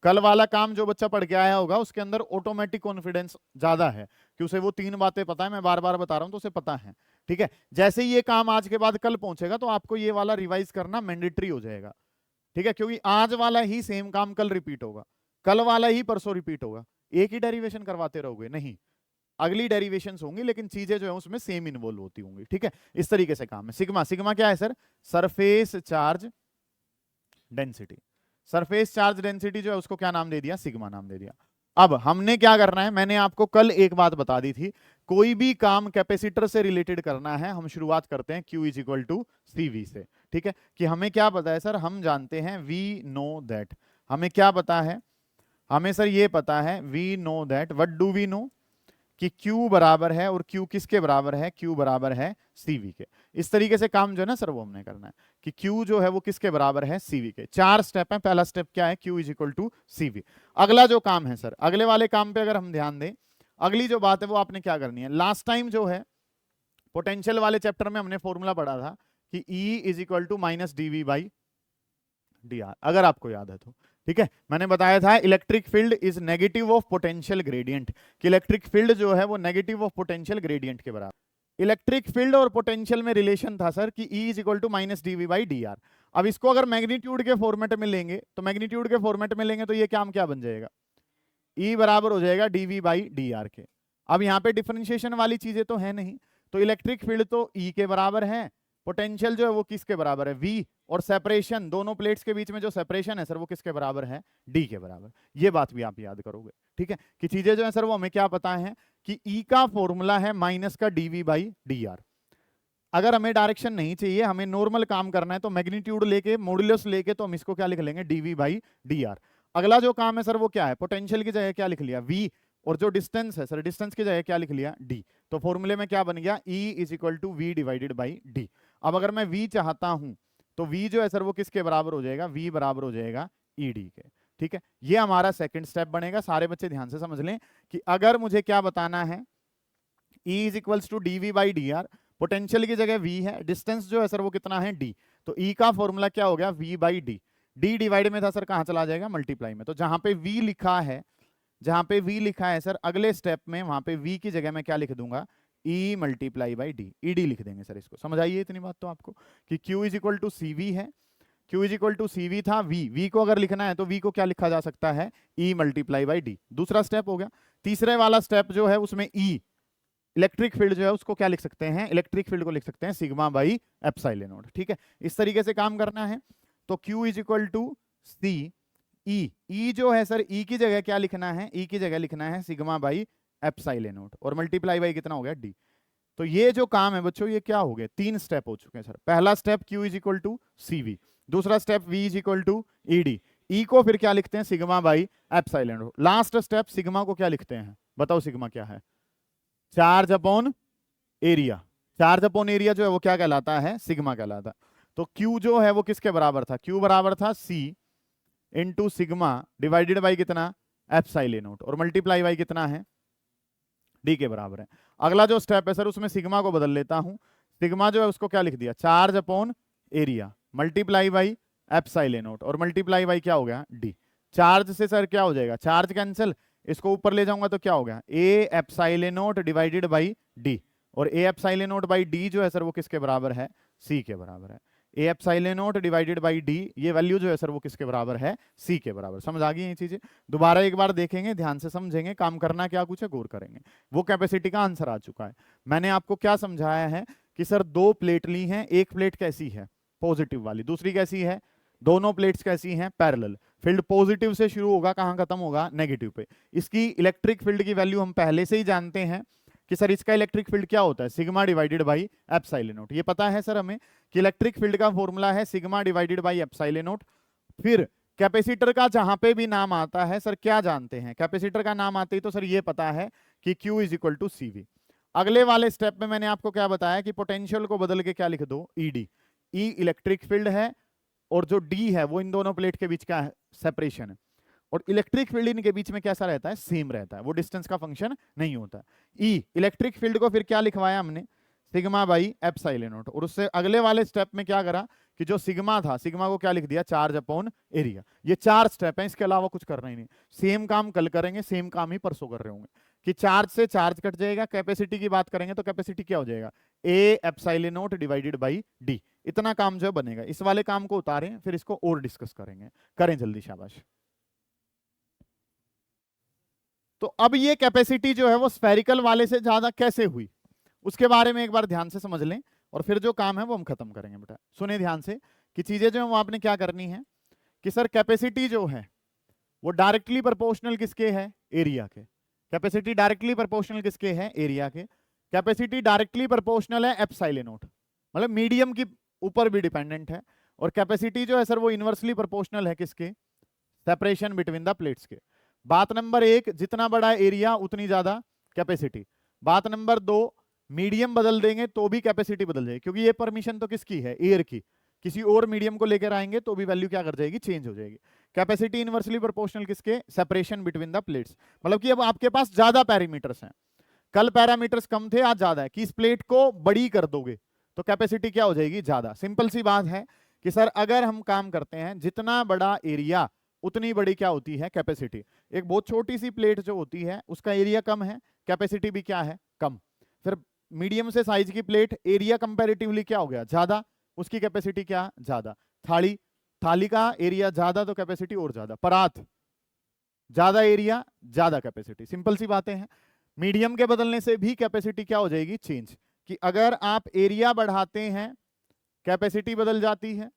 कल वाला काम जो बच्चा पढ़ के आया होगा उसके अंदर ऑटोमेटिक कॉन्फिडेंस ज्यादा है कि उसे वो 3 बातें पता है। मैं बार बार बता रहा हूं तो उसे पता है। ठीक है, जैसे ही ये काम आज के बाद कल पहुंचेगा तो आपको ये वाला रिवाइज करना मैंडेटरी हो जाएगा। ठीक है, क्योंकि आज वाला ही सेम काम कल रिपीट होगा, कल वाला ही परसों रिपीट होगा। एक ही डेरिवेशन करवाते रहोगे नहीं, अगली डेरिवेशंस होंगी लेकिन चीजें जो है उसमें सेम इन्वॉल्व होती होंगी। ठीक है, इस तरीके से काम है। सिग्मा, सिग्मा क्या है sir, surface charge density. Surface charge density जो है उसको क्या नाम दे दिया, सिग्मा नाम दे दिया। अब हमने क्या करना है, मैंने आपको कल एक बात बता दी थी, कोई भी काम कैपेसिटर से रिलेटेड करना है, हम शुरुआत करते हैं Q is equal to CV से। ठीक है, कि हमें क्या पता है सर, हम जानते हैं वी नो दैट, हमें क्या पता है, हमें सर ये पता है we know that, what do we know, कि Q बराबर है, और Q किसके बराबर है, Q बराबर है CV के। इस तरीके से काम जो है ना सर वो हमने करना है कि Q जो है वो किसके बराबर है, CV के। 4 स्टेप है, पहला स्टेप क्या है, Q is equal to CV। अगला जो काम है सर, अगले वाले काम पे अगर हम ध्यान दें, अगली जो बात है वो आपने क्या करनी है, लास्ट टाइम जो है पोटेंशियल वाले चैप्टर में हमने फॉर्मूला पढ़ा था कि E is equal to minus DV by DR, अगर आपको याद है तो। ठीक है, मैंने बताया था electric field is negative of potential gradient, कि इलेक्ट्रिक फील्ड जो है वो नेगेटिव ऑफ पोटेंशियल ग्रेडियंट के बराबर। इलेक्ट्रिक फील्ड और पोटेंशियल में रिलेशन था सर कि E is equal to minus DV by DR। अब इसको अगर मैग्नीट्यूड के फॉर्मेट में लेंगे तो मैग्नीट्यूड के फॉर्मेट में लेंगे तो ये काम क्या बन जाएगा, E बराबर हो जाएगा DV बाई DR के। अब यहाँ पे डिफरेंशिएशन वाली चीजें तो है नहीं, तो इलेक्ट्रिक फील्ड तो E के बराबर है, पोटेंशियल जो है वो किसके बराबर है, V, और सेपरेशन, दोनों प्लेट्स के बीच में जो सेपरेशन है सर वो किसके बराबर है, D के बराबर। ये बात भी आप याद करोगे। ठीक है, कि चीजें जो है सर वो हमें क्या पता है कि E का फॉर्मूला है माइनस का DV बाई DR। अगर हमें डायरेक्शन नहीं चाहिए, हमें नॉर्मल काम करना है, तो मैग्नीट्यूड लेके, मॉड्यूलस लेके, तो हम इसको क्या लिख लेंगे, DV बाई DR। अगला जो काम है सर वो क्या है, पोटेंशियल की जगह क्या लिख लिया, V, और जो डिस्टेंस है सर, डिस्टेंस की जगह क्या लिख लिया, D। तो फॉर्मूले में क्या बन गया, E is equal to V divided by D। अब अगर मैं V चाहता हूं तो V जो है सर वो किसके बराबर हो जाएगा, V बराबर हो जाएगा ED के। ठीक है, ये हमारा सेकंड स्टेप बनेगा। सारे बच्चे ध्यान से समझ लें कि अगर मुझे क्या बताना है, E is equals to D V by D R, potential की जगह V है, डिस्टेंस जो है सर वो कितना है D, तो E का फॉर्मूला क्या हो गया V by D, D divide में था सर कहां चला जाएगा मल्टीप्लाई में, तो जहां पे V लिखा है, जहां पे V लिखा है सर अगले स्टेप में वहां पे V की जगह मैं क्या लिख दूंगा E multiply by D, ED लिख देंगे सर इसको। समझ आइए इतनी बात तो आपको कि Q is equal to CV है, Q is equal to CV था, V को अगर लिखना है तो V को क्या लिखा जा सकता है E मल्टीप्लाई बाई डी, दूसरा स्टेप हो गया। तीसरे वाला स्टेप जो है उसमें E इलेक्ट्रिक फील्ड जो है उसको क्या लिख सकते हैं, इलेक्ट्रिक फील्ड को लिख सकते हैं सिग्मा बाई एप्सिलॉन नॉट। ठीक है, इस तरीके से काम करना है। तो Q इज इक्वल टू सी ई जो है सर E की जगह क्या लिखना है, E की जगह लिखना है सिग्मा बाई एप्सिलॉन नॉट और मल्टीप्लाई बाई कितना हो गया D। तो ये जो काम है बच्चों ये क्या हो गया, 3 स्टेप हो चुके हैं सर। पहला step Q is equal to CV, दूसरा step V is equal to ED, E को फिर क्या लिखते हैं sigma by epsilon not, last step sigma को क्या लिखते हैं, बताओ सिग्मा क्या है, charge upon area. Charge upon area जो है वो क्या कहलाता है, सिग्मा कहलाता है। तो Q जो है वो किसके बराबर था, Q बराबर था C into sigma divided by कितना एप्सिलॉन नॉट और मल्टीप्लाई बाई कितना है D के बराबर है। अगला जो स्टेप है सर उसमें सिग्मा को बदल लेता हूं, सिग्मा जो है उसको क्या लिख दिया charge upon area multiply by epsilon not और मल्टीप्लाई बाई क्या हो गया D। चार्ज से सर क्या हो जाएगा, चार्ज कैंसिल, इसको ऊपर ले जाऊंगा तो क्या हो गया A epsilon not divided by D, और A epsilon not by D जो है सर वो किसके बराबर है, C के बराबर है। A epsilon not divided by D ये वैल्यू जो है सर वो किसके बराबर है, C के बराबर। समझ आ गई ये चीजें, दोबारा एक बार देखेंगे, ध्यान से समझेंगे, काम करना क्या कुछ है गौर करेंगे। वो कैपेसिटी का आंसर आ चुका है। मैंने आपको क्या समझाया है कि सर 2 प्लेट ली हैं, एक प्लेट कैसी है पॉजिटिव वाली, दूसरी कैसी है, दोनों प्लेट्स कैसी हैं पैरेलल, फील्ड पॉजिटिव से शुरू होगा कहां खत्म होगा नेगेटिव पे। इसकी इलेक्ट्रिक फील्ड की वैल्यू हम पहले से ही जानते हैं कि सर इसका इलेक्ट्रिक फील्ड क्या होता है sigma divided by epsilon not, ये पता है सर हमें कि इलेक्ट्रिक फील्ड का फॉर्मूला है sigma divided by epsilon not. फिर कैपेसिटर का जहां पे भी नाम आता है सर क्या जानते हैं, कैपेसिटर का नाम आते ही तो सर ये पता है कि Q is equal to CV। अगले वाले स्टेप में मैंने आपको क्या बताया कि पोटेंशियल को बदल के क्या लिख दो ED, E इलेक्ट्रिक फील्ड है और जो D है वो इन दोनों प्लेट के बीच का सेपरेशन है, और इलेक्ट्रिक फील्ड इनके बीच में कैसा रहता है, सेम रहता है, वो डिस्टेंस का फंक्शन नहीं होता। E इलेक्ट्रिक फील्ड को फिर क्या लिखवाया हमने सिग्मा बाई एप्सिलॉन नॉट, और उससे अगले वाले स्टेप में क्या करा कि जो सिग्मा था सिग्मा को क्या लिख दिया चार्ज अपॉन एरिया। ये 4 स्टेप हैं, इसके अलावा कुछ करना ही नहीं। सेम काम कल करेंगे, सेम काम ही परसों कर रहे होंगे कि चार्ज से चार्ज कट जाएगा, कैपेसिटी की बात करेंगे तो कैपेसिटी क्या हो जाएगा A epsilon not divided by D। इतना काम जो बनेगा, इस वाले काम को उतारें फिर इसको और डिस्कस करेंगे, करें जल्दी शाबाश। तो अब ये कैपेसिटी जो है वो स्फेरिकल वाले से ज्यादा कैसे हुई उसके बारे में एक बार ध्यान से समझ लें, और फिर जो काम है वो हम खत्म करेंगे। बेटा सुने ध्यान से कि चीजें जो है वो आपने क्या करनी है कि सर कैपेसिटी जो है वो डायरेक्टली प्रोपोर्शनल किसके है, एरिया के। कैपेसिटी डायरेक्टली प्रोपोर्शनल किसके है, एरिया के। कैपेसिटी डायरेक्टली प्रोपोर्शनल है एप्सिलॉन नॉट, मतलब मीडियम के ऊपर भी डिपेंडेंट है, और कैपेसिटी जो है सर वो इनवर्सली प्रोपोर्शनल है किसके, सेपरेशन बिटवीन द प्लेट्स के। बात नंबर 1 जितना बड़ा एरिया उतनी ज्यादा कैपेसिटी। बात नंबर 2 मीडियम बदल देंगे तो भी कैपेसिटी बदल जाएगी, क्योंकि ये परमिशन तो किसकी है, एयर की। किसी और मीडियम को लेकर आएंगे तो भी वैल्यू क्या कर जाएगी, चेंज हो जाएगी। कैपेसिटी इनवर्सली प्रोपोर्शनल किसके, सेपरेशन बिटवीन द प्लेट्स। मतलब कि अब आपके पास ज्यादा पैरामीटर्स हैं, कल पैरामीटर्स कम थे आज ज्यादा है, कि इस प्लेट को बड़ी कर दोगे तो कैपेसिटी क्या हो जाएगी, ज्यादा। सिंपल सी बात है कि सर अगर हम काम करते हैं जितना बड़ा एरिया उतनी बड़ी क्या होती है, कैपेसिटी। एक बहुत छोटी सी प्लेट जो होती है उसका एरिया कम है, कैपेसिटी भी क्या है, कम। फिर मीडियम से साइज की प्लेट, एरिया कंपैरेटिवली क्या हो गया, ज्यादा, उसकी कैपेसिटी क्या, ज्यादा। थाली, थाली का एरिया ज्यादा तो कैपेसिटी और ज्यादा। परात, ज्यादा एरिया ज्यादा कैपेसिटी। सिंपल सी बातें हैं। मीडियम के बदलने से भी कैपेसिटी क्या हो जाएगी, चेंज। कि अगर आप एरिया बढ़ाते हैं कैपेसिटी बदल जाती है।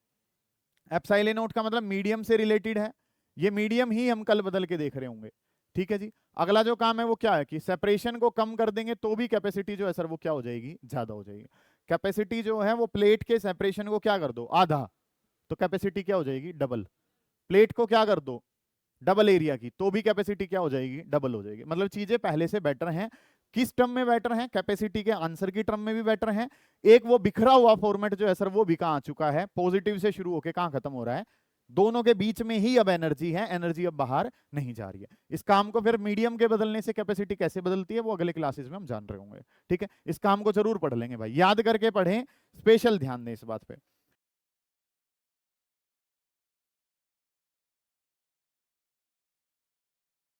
एप्सिलॉन नॉट का मतलब मीडियम से रिलेटेड है, ये मीडियम ही हम कल बदल के देख रहे होंगे। ठीक है जी। अगला जो काम है वो क्या है कि सेपरेशन को कम कर देंगे तो भी कैपेसिटी जो है सर वो क्या हो जाएगी, ज्यादा हो जाएगी। कैपेसिटी जो है वो प्लेट के सेपरेशन को क्या कर दो, आधा, तो कैपेसिटी क्या हो जाएगी, डबल। प्लेट को क्या कर दो, डबल एरिया की, तो भी कैपेसिटी क्या हो जाएगी, डबल हो जाएगी। मतलब चीजें पहले से बेटर हैं। किस टर्म में बेटर हैं, कैपेसिटी के आंसर की टर्म में भी बेटर हैं। एक वो बिखरा हुआ फॉर्मेट जो है सर वो भी कहां आ चुका है, पॉजिटिव से शुरू होकर कहां खत्म हो रहा है, दोनों के बीच में ही अब एनर्जी है, एनर्जी अब बाहर नहीं जा रही है। इस काम को फिर मीडियम के बदलने से कैपेसिटी कैसे बदलती है वो अगले क्लासेस में हम जान रहे होंगे। ठीक है, इस काम को जरूर पढ़ लेंगे भाई, याद करके पढ़ें, स्पेशल ध्यान दें इस बात पे।